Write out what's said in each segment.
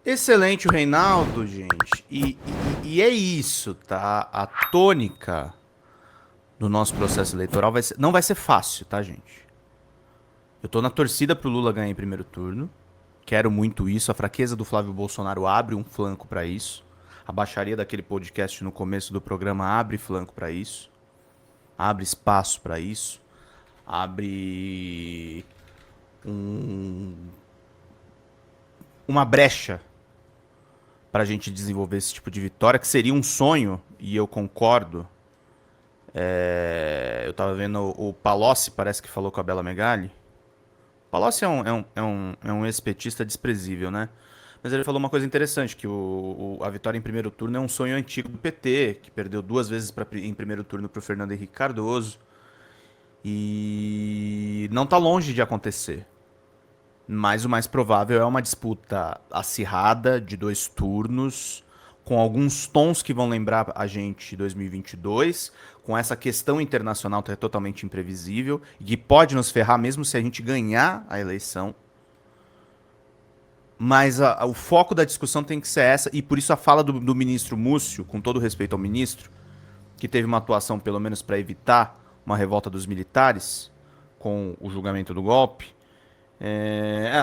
Excelente o Reinaldo, gente. E é isso, tá? A tônica do nosso processo eleitoral não vai ser fácil, tá, gente? Eu tô na torcida pro Lula ganhar em primeiro turno. Quero muito isso. A fraqueza do Flávio Bolsonaro abre um flanco pra isso. A baixaria daquele podcast no começo do programa abre flanco pra isso. Abre espaço pra isso. Abre um- uma brecha pra gente desenvolver esse tipo de vitória, que seria um sonho, e eu concordo. Eu tava vendo o Palocci, parece que falou com a Bela Megali. Palocci é um ex-petista desprezível, né? Mas ele falou uma coisa interessante, que a vitória em primeiro turno é um sonho antigo do PT, que perdeu duas vezes em primeiro turno para o Fernando Henrique Cardoso. E não tá longe de acontecer. Mas o mais provável é uma disputa acirrada de dois turnos, com alguns tons que vão lembrar a gente de 2022, com essa questão internacional que é totalmente imprevisível e que pode nos ferrar mesmo se a gente ganhar a eleição. Mas o foco da discussão tem que ser essa, e por isso a fala do ministro Múcio, com todo respeito ao ministro, que teve uma atuação pelo menos para evitar uma revolta dos militares com o julgamento do golpe,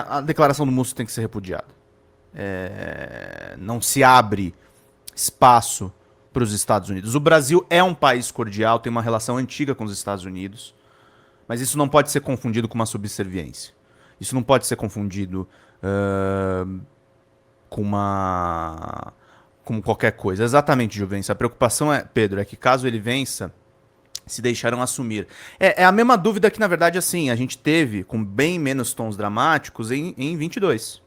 a declaração do Múcio tem que ser repudiada. Não se abre espaço para os Estados Unidos. O Brasil é um país cordial, tem uma relação antiga com os Estados Unidos, mas isso não pode ser confundido com uma subserviência. Isso não pode ser confundido com uma como qualquer coisa. Exatamente, Juvencio. A preocupação Pedro, é que caso ele vença, se deixaram assumir. É a mesma dúvida que, na verdade, assim, a gente teve, com bem menos tons dramáticos, em 22.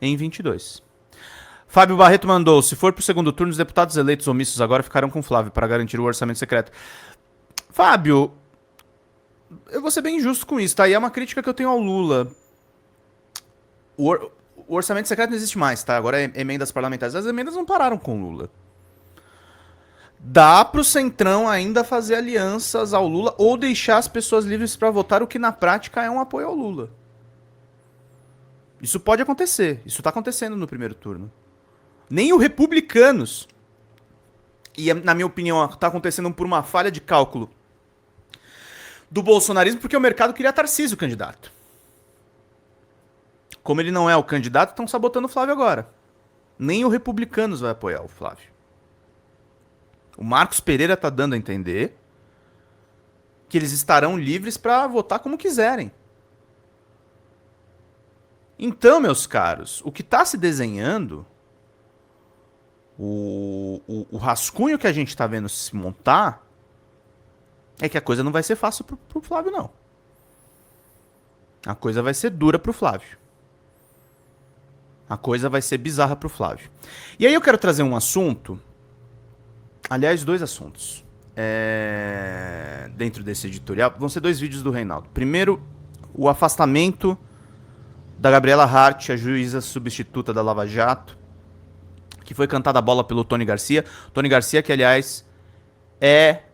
Em 22. Fábio Barreto mandou: se for pro segundo turno, os deputados eleitos omissos agora ficarão com Flávio para garantir o orçamento secreto. Fábio, eu vou ser bem injusto com isso, tá? E é uma crítica que eu tenho ao Lula. O orçamento secreto não existe mais, tá? Agora é emendas parlamentares. As emendas não pararam com o Lula. Dá pro Centrão ainda fazer alianças ao Lula ou deixar as pessoas livres para votar, o que na prática é um apoio ao Lula. Isso pode acontecer. Isso tá acontecendo no primeiro turno. Nem o Republicanos, e na minha opinião tá acontecendo por uma falha de cálculo do bolsonarismo, porque o mercado queria Tarcísio candidato. Como ele não é o candidato, estão sabotando o Flávio agora. Nem o Republicanos vai apoiar o Flávio. O Marcos Pereira tá dando a entender que eles estarão livres para votar como quiserem. Então, meus caros, o que está se desenhando, o rascunho que a gente está vendo se montar, é que a coisa não vai ser fácil pro Flávio, não. A coisa vai ser dura pro Flávio. A coisa vai ser bizarra pro Flávio. E aí eu quero trazer um assunto, aliás, dois assuntos, dentro desse editorial. Vão ser dois vídeos do Reinaldo. Primeiro, o afastamento da Gabriela Hart, a juíza substituta da Lava Jato, que foi cantada a bola pelo Tony Garcia. Tony Garcia, que aliás é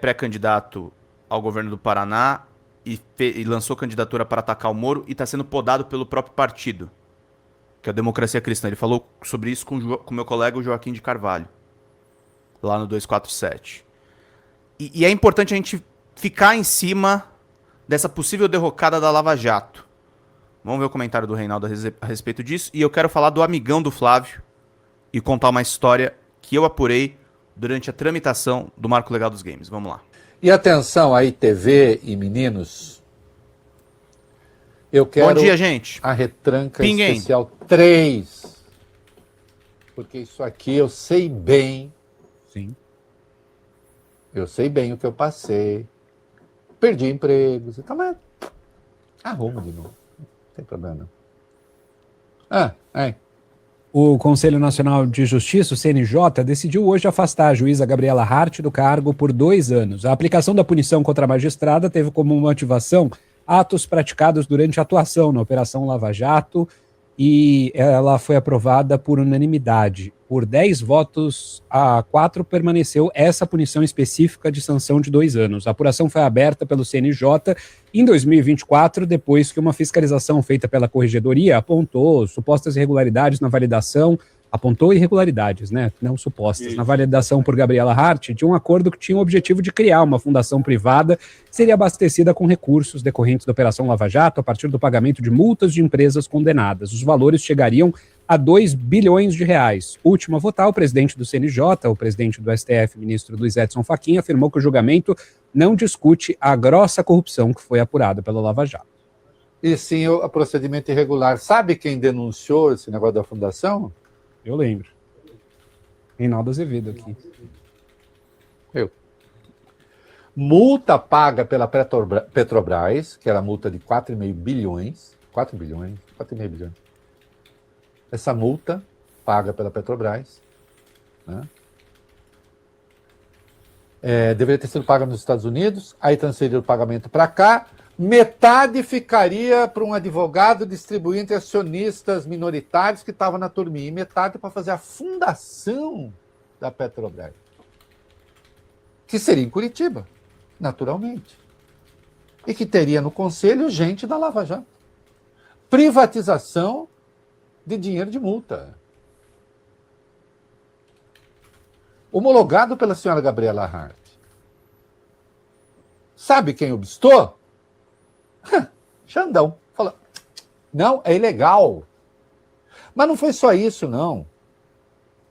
pré-candidato ao governo do Paraná e lançou candidatura para atacar o Moro e está sendo podado pelo próprio partido, que é a Democracia Cristã. Ele falou sobre isso com o meu colega o Joaquim de Carvalho, lá no 247. E é importante a gente ficar em cima dessa possível derrocada da Lava Jato. Vamos ver o comentário do Reinaldo a respeito disso. E eu quero falar do amigão do Flávio e contar uma história que eu apurei durante a tramitação do Marco Legal dos Games. Vamos lá. E atenção aí, TV e meninos. Eu quero Bom dia, gente. a retranca Pinguém. especial 3. Porque isso aqui eu sei bem. Sim. Eu sei bem o que eu passei. Perdi empregos e tal, mas arrumo de novo. Não tem problema. O Conselho Nacional de Justiça, o CNJ, decidiu hoje afastar a juíza Gabriela Hart do cargo por 2 anos. A aplicação da punição contra a magistrada teve como motivação atos praticados durante a atuação na Operação Lava Jato e ela foi aprovada por unanimidade. Por 10 votos a 4 permaneceu essa punição específica de sanção de 2 anos. A apuração foi aberta pelo CNJ em 2024, depois que uma fiscalização feita pela Corregedoria apontou supostas irregularidades na validação, apontou irregularidades, né, não supostas, na validação por Gabriela Hart de um acordo que tinha o objetivo de criar uma fundação privada que seria abastecida com recursos decorrentes da Operação Lava Jato a partir do pagamento de multas de empresas condenadas. Os valores chegariam a 2 bilhões de reais. Último a votar, o presidente do CNJ, o presidente do STF, ministro Luiz Edson Fachin, afirmou que o julgamento não discute a grossa corrupção que foi apurada pela Lava Jato. E sim o procedimento irregular. Sabe quem denunciou esse negócio da fundação? Eu lembro. Reinaldo Azevedo aqui. Eu. Multa paga pela Petrobras, que era a multa de 4,5 bilhões. 4 bilhões? 4,5 bilhões. Essa multa paga pela Petrobras, né? Deveria ter sido paga nos Estados Unidos, aí transferiram o pagamento para cá, metade ficaria para um advogado distribuir entre acionistas minoritários que estavam na turminha, e metade para fazer a fundação da Petrobras, que seria em Curitiba, naturalmente, e que teria no conselho gente da Lava Jato. Privatização de dinheiro de multa. Homologado pela senhora Gabriela Hart. Sabe quem obstou? Xandão. Fala, não, é ilegal. Mas não foi só isso, não.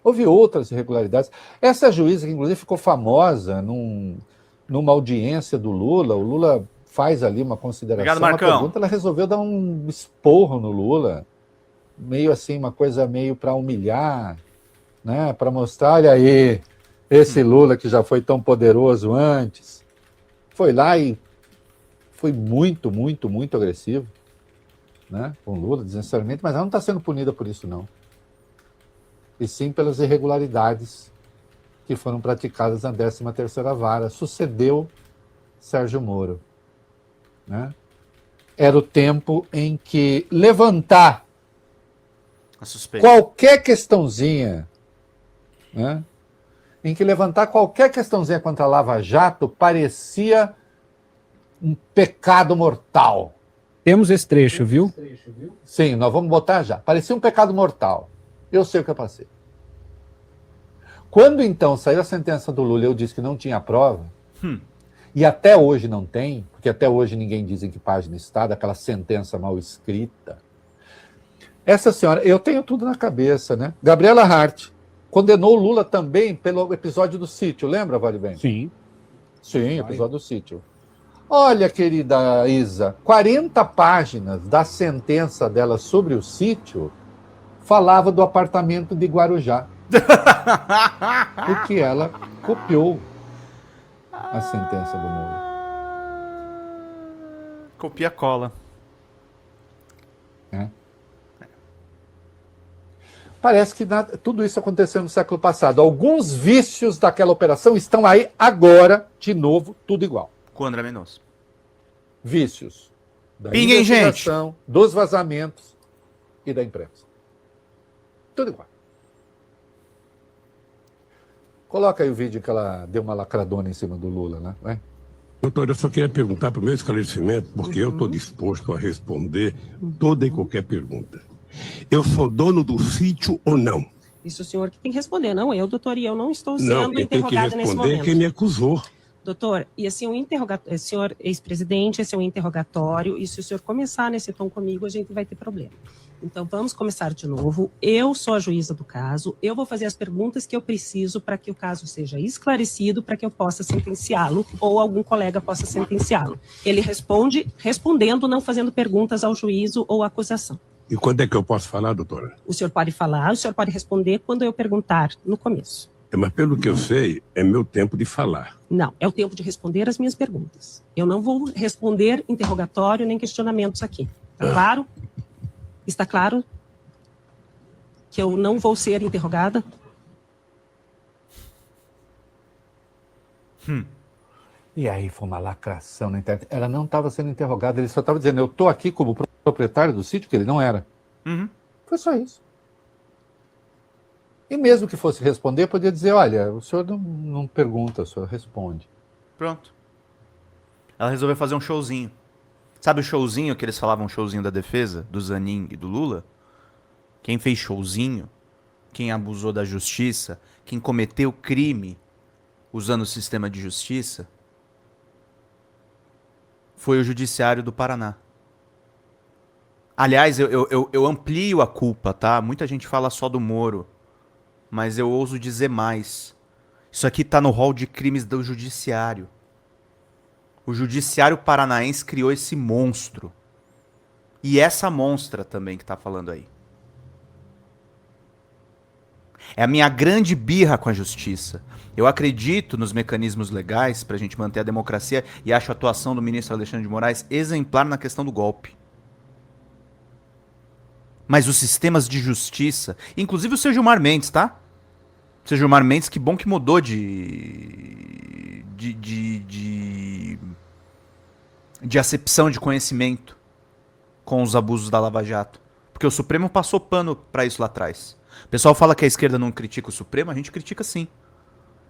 Houve outras irregularidades. Essa juíza, que inclusive ficou famosa numa audiência do Lula, o Lula faz ali uma consideração, Obrigado, Marcão. uma pergunta, ela resolveu dar um esporro no Lula, meio assim, uma coisa meio para humilhar, né? Para mostrar, olha aí, esse Lula que já foi tão poderoso antes, foi lá e foi muito, muito, muito agressivo, né? Com Lula, desnecessariamente, mas ela não está sendo punida por isso, não. E sim pelas irregularidades que foram praticadas na 13ª Vara. Sucedeu Sérgio Moro, né? Era o tempo em que levantar qualquer questãozinha, né? Em que levantar qualquer questãozinha contra a Lava Jato parecia um pecado mortal. Temos esse trecho, viu? Sim, nós vamos botar já. Parecia um pecado mortal. Eu sei o que eu passei. Quando então saiu a sentença do Lula, eu disse que não tinha prova, e até hoje não tem, porque até hoje ninguém diz em que página está, daquela sentença mal escrita. Essa senhora, eu tenho tudo na cabeça, né? Gabriela Hart condenou o Lula também pelo episódio do sítio, lembra, Vale Bem? Sim. Sim, episódio do sítio. Olha, querida Isa, 40 páginas da sentença dela sobre o sítio falava do apartamento de Guarujá. Porque ela copiou a sentença do Moro. Copia cola. Parece que tudo isso aconteceu no século passado. Alguns vícios daquela operação estão aí agora, de novo, tudo igual. Com o André Mendonça. Vícios da Pinguem, investigação, dos vazamentos e da imprensa. Tudo igual. Coloca aí o vídeo que ela deu uma lacradona em cima do Lula, né? Vai. Doutor, eu só queria perguntar para o meu esclarecimento, porque eu estou disposto a responder toda e qualquer pergunta. Eu sou dono do sítio ou não? Isso o senhor que tem que responder, não eu, doutor, e eu não estou Não, sendo quem tem que interrogada nesse responder é momento. quem me acusou. Doutor, e assim, senhor ex-presidente, esse é um interrogatório, e se o senhor começar nesse tom comigo, a gente vai ter problema. Então, vamos começar de novo. Eu sou a juíza do caso, eu vou fazer as perguntas que eu preciso para que o caso seja esclarecido, para que eu possa sentenciá-lo, ou algum colega possa sentenciá-lo. Ele responde, respondendo, não fazendo perguntas ao juízo ou à acusação. E quando é que eu posso falar, doutora? O senhor pode falar, o senhor pode responder quando eu perguntar no começo. Mas pelo que eu sei, é meu tempo de falar. Não, é o tempo de responder as minhas perguntas. Eu não vou responder interrogatório nem questionamentos aqui. Está claro? Está claro que eu não vou ser interrogada? E aí foi uma lacração na internet. Ela não estava sendo interrogada, ele só estava dizendo, eu estou aqui como proprietário do sítio, que ele não era. Uhum. Foi só isso. E mesmo que fosse responder, podia dizer, olha, o senhor não pergunta, o senhor responde. Pronto. Ela resolveu fazer um showzinho. Sabe o showzinho que eles falavam, showzinho da defesa, do Zanin e do Lula? Quem fez showzinho, quem abusou da justiça, quem cometeu crime usando o sistema de justiça, foi o Judiciário do Paraná. Aliás, eu amplio a culpa, tá? Muita gente fala só do Moro, mas eu ouso dizer mais. Isso aqui tá no rol de crimes do Judiciário. O Judiciário Paranaense criou esse monstro. E essa monstra também que tá falando aí. É a minha grande birra com a justiça. Eu acredito nos mecanismos legais pra gente manter a democracia e acho a atuação do ministro Alexandre de Moraes exemplar na questão do golpe. Mas os sistemas de justiça, inclusive o seu Gilmar Mendes, tá? O seu Gilmar Mendes, que bom que mudou de acepção de conhecimento com os abusos da Lava Jato. Porque o Supremo passou pano pra isso lá atrás. O pessoal fala que a esquerda não critica o Supremo, a gente critica sim.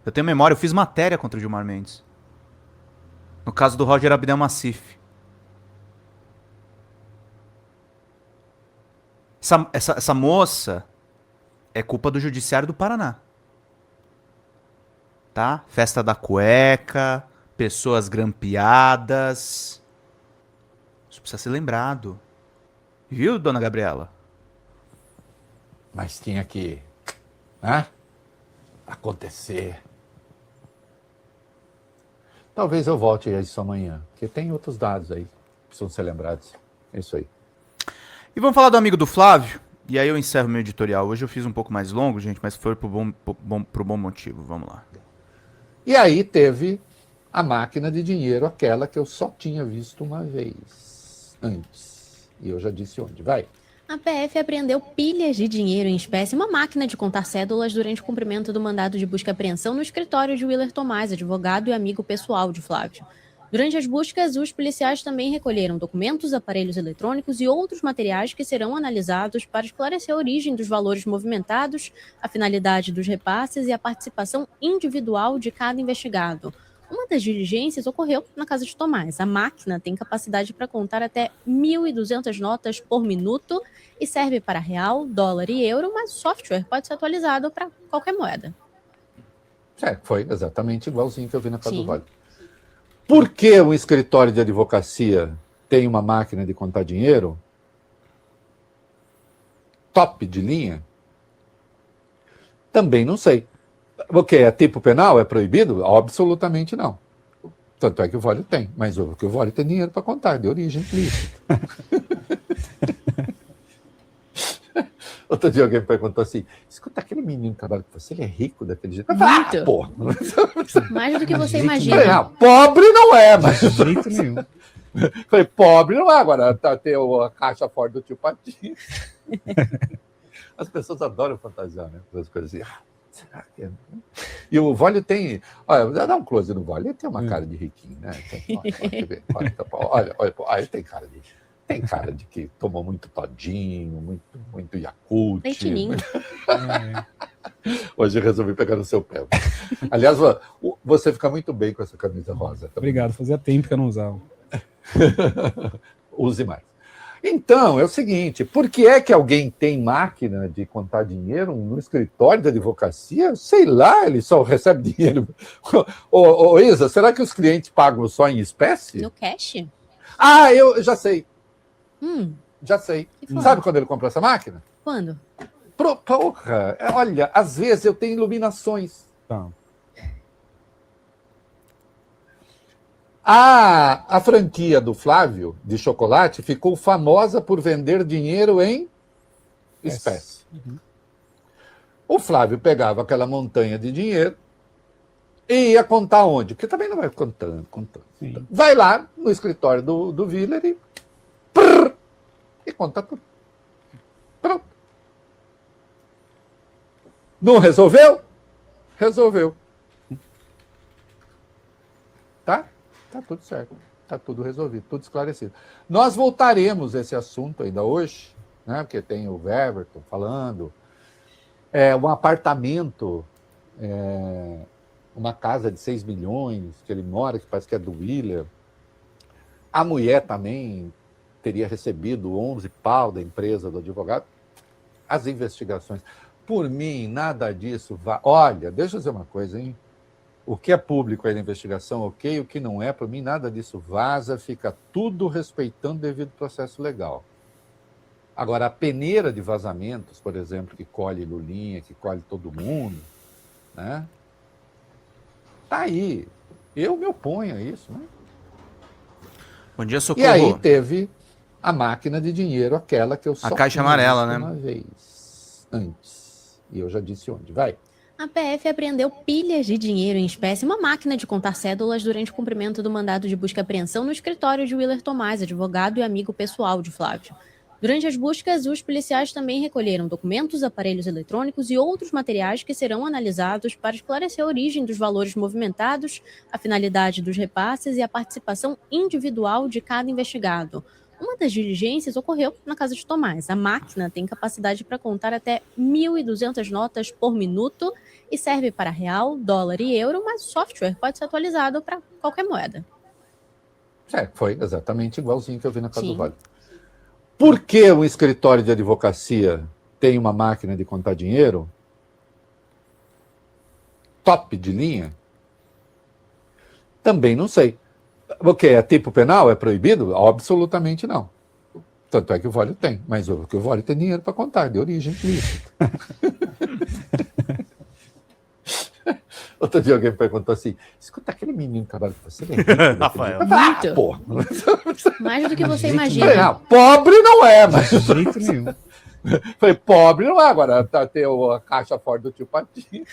Eu tenho memória, eu fiz matéria contra o Gilmar Mendes. No caso do Roger Abdelmassif. Essa moça é culpa do Judiciário do Paraná. Tá? Festa da cueca, pessoas grampeadas. Isso precisa ser lembrado. Viu, dona Gabriela? Mas tinha que, né, acontecer. Talvez eu volte a isso amanhã, porque tem outros dados aí que precisam ser lembrados. É isso aí. E vamos falar do amigo do Flávio. E aí eu encerro meu editorial. Hoje eu fiz um pouco mais longo, gente, mas foi pro bom motivo. Vamos lá. E aí teve a máquina de dinheiro, aquela que eu só tinha visto uma vez antes. E eu já disse onde. Vai. A PF apreendeu pilhas de dinheiro em espécie, uma máquina de contar cédulas durante o cumprimento do mandado de busca e apreensão no escritório de Willer Tomás, advogado e amigo pessoal de Flávio. Durante as buscas, os policiais também recolheram documentos, aparelhos eletrônicos e outros materiais que serão analisados para esclarecer a origem dos valores movimentados, a finalidade dos repasses e a participação individual de cada investigado. Uma das diligências ocorreu na casa de Tomás. A máquina tem capacidade para contar até 1.200 notas por minuto e serve para real, dólar e euro, mas o software pode ser atualizado para qualquer moeda. Foi exatamente igualzinho que eu vi na casa Sim. do Vale. Por que um escritório de advocacia tem uma máquina de contar dinheiro? Top de linha? Também não sei. O que? É tipo penal? É proibido? Absolutamente não. Tanto é que o Vale tem. Mas o que o Vale tem dinheiro para contar, de origem lícita. Outro dia alguém me perguntou assim, escuta, aquele menino que trabalha com você, ele é rico daquele jeito? Eu falei, Muito. porra. Mais do que você Falei, imagina. não, pobre não é, mas... De jeito nenhum. Falei, pobre não é, agora tem a caixa forte do tio Patinho. As pessoas adoram fantasiar, né? As coisas assim. Será que é? E o Vólio tem... Olha, dá um close no Vólio, ele tem uma cara de riquinho, né? Olha, ele tem cara de... Tem cara de que tomou muito todinho, muito Yakult. Leitinho. Hoje eu resolvi pegar no seu pé. Aliás, você fica muito bem com essa camisa rosa. Tá? Obrigado, fazia tempo que eu não usava. Use mais. Então, é o seguinte, por que é que alguém tem máquina de contar dinheiro no escritório da advocacia? Sei lá, ele só recebe dinheiro. Ô, Isa, será que os clientes pagam só em espécie? No cash? Ah, eu já sei. Já sei. Que foi? Sabe quando ele comprou essa máquina? Quando? Porra, olha, às vezes eu tenho iluminações. Tá. A franquia do Flávio, de chocolate, ficou famosa por vender dinheiro em espécie. O Flávio pegava aquela montanha de dinheiro e ia contar onde? Porque também não vai contando. Sim. Vai lá no escritório do Willer e conta tudo. Pronto. Não resolveu? Resolveu. Tá? Tá tudo certo. Tá tudo resolvido, tudo esclarecido. Nós voltaremos a esse assunto ainda hoje, né? Porque tem o Everton falando. Um apartamento, uma casa de 6 milhões que ele mora, que parece que é do Willer. A mulher também teria recebido 11 pau da empresa do advogado. As investigações. Por mim, nada disso vai. Olha, deixa eu dizer uma coisa, hein? O que é público aí na investigação, ok. O que não é, por mim, nada disso vaza, fica tudo respeitando o devido processo legal. Agora, a peneira de vazamentos, por exemplo, que colhe Lulinha, que colhe todo mundo, né? Tá aí. Eu me oponho a isso, né? Bom dia, Socorro. E aí teve a máquina de dinheiro, aquela que eu só caixa tinha amarela, visto né? uma vez antes. E eu já disse onde. Vai. A PF apreendeu pilhas de dinheiro em espécie e uma máquina de contar cédulas durante o cumprimento do mandado de busca e apreensão no escritório de Willer Tomás, advogado e amigo pessoal de Flávio. Durante as buscas, os policiais também recolheram documentos, aparelhos eletrônicos e outros materiais que serão analisados para esclarecer a origem dos valores movimentados, a finalidade dos repasses e a participação individual de cada investigado. Uma das diligências ocorreu na casa de Tomás. A máquina tem capacidade para contar até 1.200 notas por minuto e serve para real, dólar e euro, mas o software pode ser atualizado para qualquer moeda. Foi exatamente igualzinho que eu vi na casa Sim. do Vale. Por que um escritório de advocacia tem uma máquina de contar dinheiro? Top de linha? Também não sei. O que? É tipo penal? É proibido? Absolutamente não. Tanto é que o Vale tem. Mas o que o Vale tem dinheiro para contar, de origem lícita. Outro dia alguém me perguntou assim, escuta, aquele menino que trabalha com você, ele é rico, Rafael. Muito. Porra. Mais do que você Falei, imagina. não, pobre não é, mas... De jeito nenhum. Falei, pobre não é, agora tem a caixa forte do tio Patinho.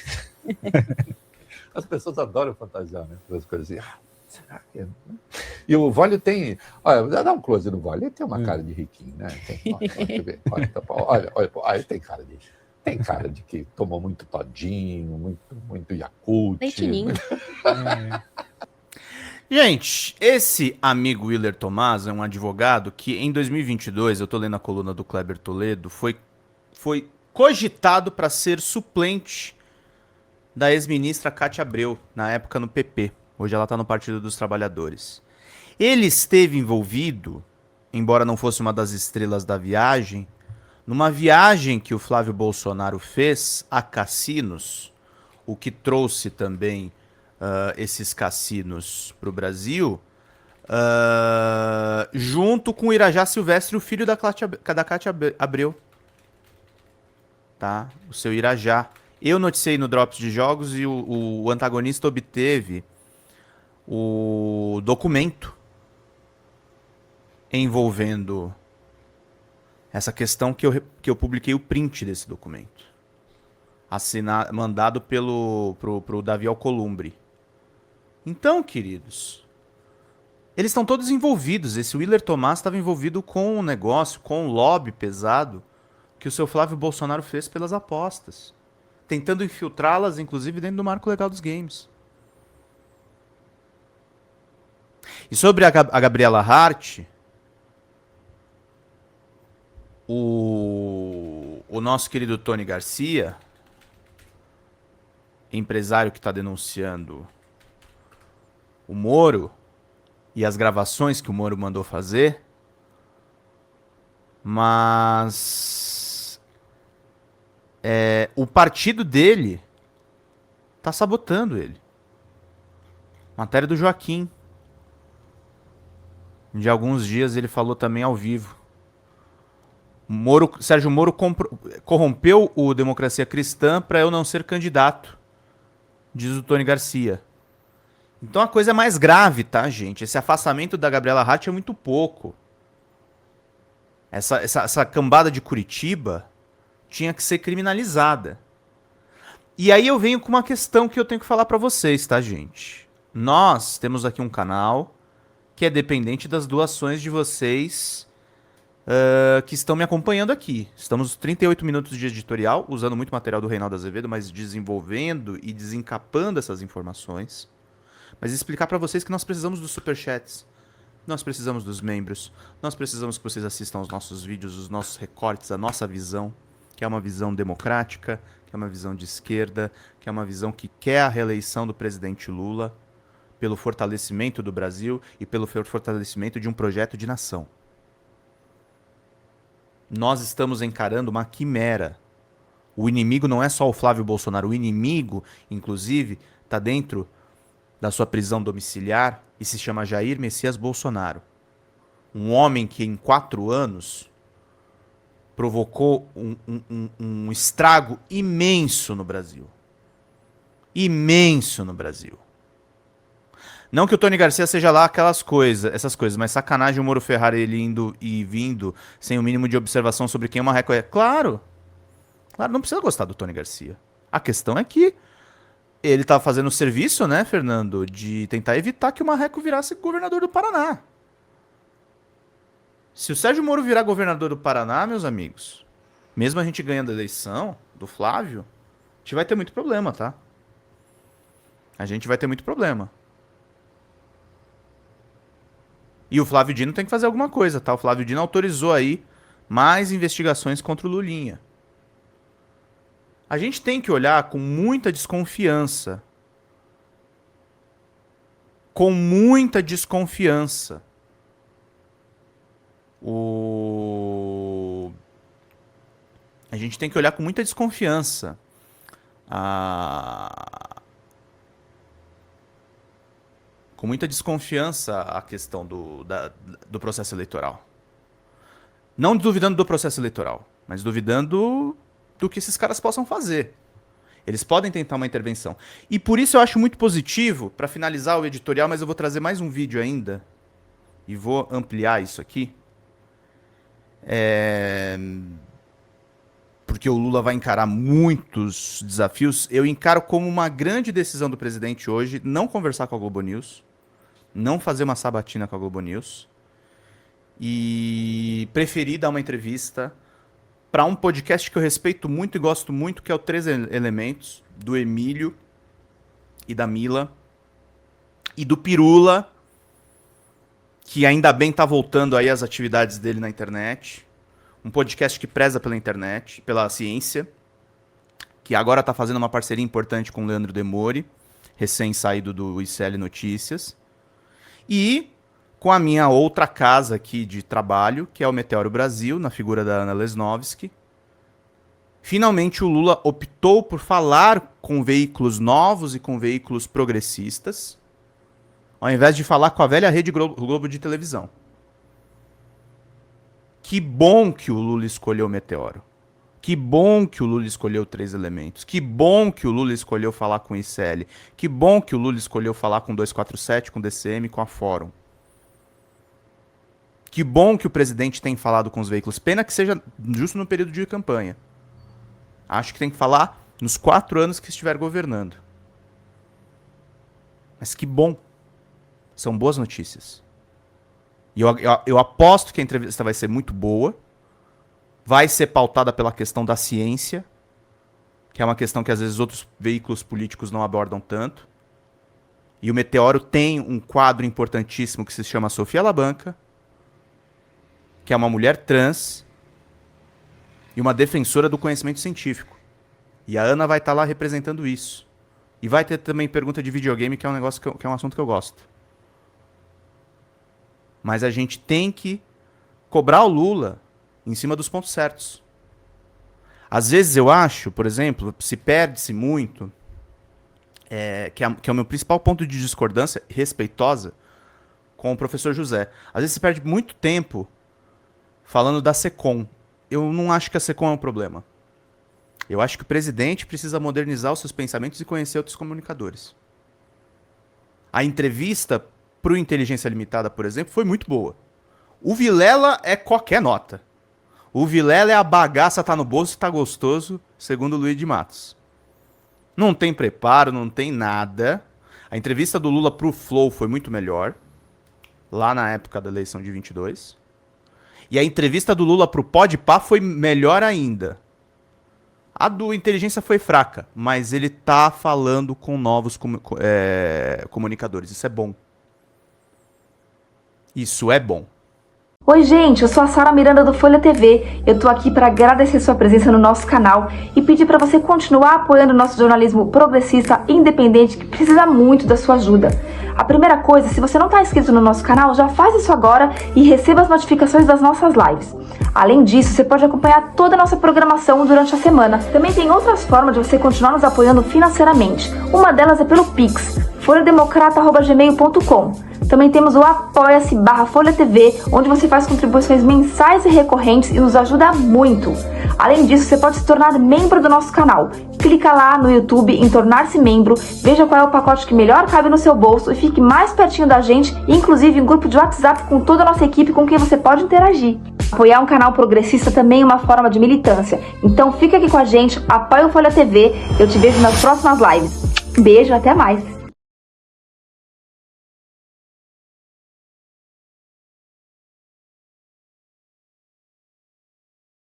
As pessoas adoram fantasiar, né? As coisas assim. Será que é? E o Vólio tem... Olha, dá um close no Vólio, ele tem uma cara de riquinho, né? Olha, ele tem cara de... Tem cara de que tomou muito todinho, muito Yakult. Leitinho. Gente, esse amigo Willer Tomás é um advogado que em 2022, eu tô lendo a coluna do Kleber Toledo, foi cogitado para ser suplente da ex-ministra Cátia Abreu, na época no PP. Hoje ela tá no Partido dos Trabalhadores. Ele esteve envolvido, embora não fosse uma das estrelas da viagem, numa viagem que o Flávio Bolsonaro fez a cassinos, o que trouxe também esses cassinos para o Brasil, junto com o Irajá Silvestre, o filho da Cátia Abreu. Tá? O seu Irajá. Eu noticiei no Drops de Jogos e o antagonista obteve o documento envolvendo essa questão que eu publiquei o print desse documento. Mandado pro Davi Alcolumbre. Então, queridos, eles estão todos envolvidos. Esse Willer Tomás estava envolvido com um negócio, com um lobby pesado que o seu Flávio Bolsonaro fez pelas apostas. Tentando infiltrá-las, inclusive, dentro do marco legal dos games. E sobre a Gabriela Hart... O nosso querido Tony Garcia, empresário que está denunciando o Moro e as gravações que o Moro mandou fazer, mas o partido dele está sabotando ele. Matéria do Joaquim. De alguns dias ele falou também ao vivo. Sérgio Moro corrompeu o Democracia Cristã para eu não ser candidato, diz o Tony Garcia. Então a coisa é mais grave, tá, gente? Esse afastamento da Gabriela Hart é muito pouco. Essa cambada de Curitiba tinha que ser criminalizada. E aí eu venho com uma questão que eu tenho que falar para vocês, tá, gente? Nós temos aqui um canal que é dependente das doações de vocês... que estão me acompanhando aqui. Estamos 38 minutos de editorial, usando muito material do Reinaldo Azevedo, mas desenvolvendo e desencapando essas informações. Mas explicar para vocês que nós precisamos dos superchats. Nós precisamos dos membros. Nós precisamos que vocês assistam aos nossos vídeos, os nossos recortes, a nossa visão, que é uma visão democrática, que é uma visão de esquerda, que é uma visão que quer a reeleição do presidente Lula pelo fortalecimento do Brasil e pelo fortalecimento de um projeto de nação. Nós estamos encarando uma quimera. O inimigo não é só o Flávio Bolsonaro. O inimigo, inclusive, está dentro da sua prisão domiciliar e se chama Jair Messias Bolsonaro. Um homem que em 4 anos provocou um estrago imenso no Brasil. Imenso no Brasil. Não que o Tony Garcia seja lá essas coisas, mas sacanagem o Moro Ferrari ele indo e vindo sem o mínimo de observação sobre quem o Marreco é. Claro, não precisa gostar do Tony Garcia. A questão é que ele tá fazendo o serviço, né, Fernando, de tentar evitar que o Marreco virasse governador do Paraná. Se o Sérgio Moro virar governador do Paraná, meus amigos, mesmo a gente ganhando a eleição do Flávio, a gente vai ter muito problema, tá? A gente vai ter muito problema. E o Flávio Dino tem que fazer alguma coisa, tá? O Flávio Dino autorizou aí mais investigações contra o Lulinha. A gente tem que olhar com muita desconfiança. Com muita desconfiança. A gente tem que olhar com muita desconfiança. Com muita desconfiança a questão do processo eleitoral. Não duvidando do processo eleitoral, mas duvidando do que esses caras possam fazer. Eles podem tentar uma intervenção. E por isso eu acho muito positivo, para finalizar o editorial, mas eu vou trazer mais um vídeo ainda, e vou ampliar isso aqui. Porque o Lula vai encarar muitos desafios. Eu encaro como uma grande decisão do presidente hoje não conversar com a Globo News, não fazer uma sabatina com a Globo News e preferir dar uma entrevista para um podcast que eu respeito muito e gosto muito, que é o 3 Elementos, do Emílio e da Mila e do Pirula, que ainda bem tá voltando aí às atividades dele na internet. Um podcast que preza pela internet, pela ciência, que agora tá fazendo uma parceria importante com o Leandro Demore, recém-saído do ICL Notícias. E com a minha outra casa aqui de trabalho, que é o Meteoro Brasil, na figura da Ana Lesnovski. Finalmente o Lula optou por falar com veículos novos e com veículos progressistas, ao invés de falar com a velha Rede Globo de televisão. Que bom que o Lula escolheu o Meteoro. Que bom que o Lula escolheu 3 Elementos. Que bom que o Lula escolheu falar com o ICL. Que bom que o Lula escolheu falar com 247, com o DCM, com a Fórum. Que bom que o presidente tem falado com os veículos. Pena que seja justo no período de campanha. Acho que tem que falar nos 4 anos que estiver governando. Mas que bom. São boas notícias. E eu aposto que a entrevista vai ser muito boa. Vai ser pautada pela questão da ciência, que é uma questão que às vezes outros veículos políticos não abordam tanto. E o Meteoro tem um quadro importantíssimo que se chama Sofia Labanca, que é uma mulher trans e uma defensora do conhecimento científico. E a Ana vai estar lá representando isso. E vai ter também pergunta de videogame, que é um negócio que é um assunto que eu gosto. Mas a gente tem que cobrar o Lula em cima dos pontos certos. Às vezes eu acho, por exemplo, se perde-se muito, que é o meu principal ponto de discordância respeitosa com o professor José. Às vezes se perde muito tempo falando da SECOM. Eu não acho que a SECOM é um problema. Eu acho que o presidente precisa modernizar os seus pensamentos e conhecer outros comunicadores. A entrevista para o Inteligência Limitada, por exemplo, foi muito boa. O Vilela é qualquer nota. O Vilela é a bagaça, tá no bolso e tá gostoso, segundo o Luiz de Matos. Não tem preparo, não tem nada. A entrevista do Lula pro Flow foi muito melhor, lá na época da eleição de 22. E a entrevista do Lula pro Podpah foi melhor ainda. A do Inteligência foi fraca, mas ele tá falando com novos comunicadores. Isso é bom. Isso é bom. Oi gente, eu sou a Sara Miranda do Folha TV. Eu tô aqui para agradecer sua presença no nosso canal e pedir para você continuar apoiando o nosso jornalismo progressista e independente, que precisa muito da sua ajuda. A primeira coisa, se você não está inscrito no nosso canal, já faz isso agora e receba as notificações das nossas lives. Além disso, você pode acompanhar toda a nossa programação durante a semana. Também tem outras formas de você continuar nos apoiando financeiramente. Uma delas é pelo Pix, folhademocrata@gmail.com. Também temos o apoia-se/Folha TV, onde você faz contribuições mensais e recorrentes e nos ajuda muito. Além disso, você pode se tornar membro do nosso canal. Clica lá no YouTube em tornar-se membro, veja qual é o pacote que melhor cabe no seu bolso e fique mais pertinho da gente, inclusive em grupo de WhatsApp com toda a nossa equipe com quem você pode interagir. Apoiar um canal progressista também é uma forma de militância. Então fica aqui com a gente, apoia o Folha TV, eu te vejo nas próximas lives. Beijo, até mais!